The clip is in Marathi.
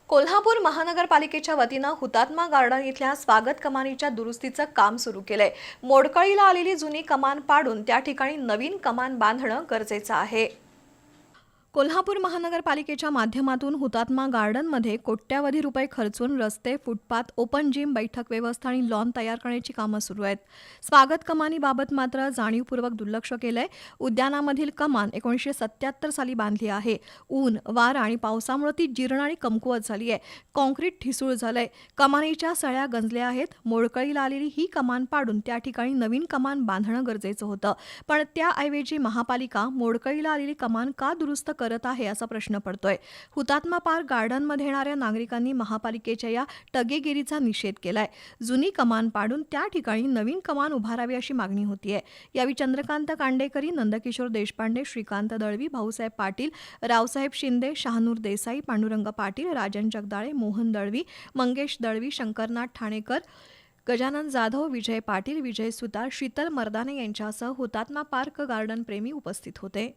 कोल्हापूर महानगरपालिकेच्या वतीनं हुतात्मा गार्डन इथल्या स्वागत कमानीच्या दुरुस्तीचं काम सुरू केलंय। मोडकळीला आलेली जुनी कमान पाडून त्या ठिकाणी नवीन कमान बांधणं गरजेचं आहे। कोल्हापूर महानगरपालिकेच्या माध्यमातून हुतात्मा गार्डनमध्ये कोट्यावधी रुपये खर्चून रस्ते, फुटपाथ, ओपन जिम, बैठक व्यवस्था आणि लॉन तयार करण्याची कामं सुरू आहेत। स्वागत कमानीबाबत मात्र जाणीवपूर्वक दुर्लक्ष केलंय। उद्यानामधील कमान 1977 साली बांधली आहे। ऊन, वारा आणि पावसामुळे ती जीर्ण आणि कमकुवत झाली आहे। काँक्रीट ठिसूळ झालंय। कमानीच्या सळ्या गंजल्या आहेत। मोडकळीला आलेली ही कमान पाडून त्या ठिकाणी नवीन कमान बांधणं गरजेचं होतं, पण त्याऐवजी महापालिका मोडकळीला आलेली कमान का दुरुस्त करत आहे असा प्रश्न पडतोय। हुतात्मा पार्क गार्डनमध्ये येणाऱ्या नागरिकांनी महापालिकेच्या या टगेगिरीचा निषेध केलाय। जुनी कमान पाडून त्या ठिकाणी नवीन कमान उभारावी अशी मागणी होतीये। यावेळी चंद्रकांत कांडेकरी, नंदकिशोर देशपांडे, श्रीकांत दळवी, भाऊसाहेब पाटील, रावसाहेब शिंदे, शहानूर देसाई, पांडुरंग पाटील, राजन जगदाळे, मोहन दळवी, मंगेश दळवी, शंकरनाथ ठाणेकर, गजानन जाधव, विजय पाटील, विजय सुतार, शीतल मर्दाने यांच्यासह हुतात्मा पार्क गार्डन प्रेमी उपस्थित होते।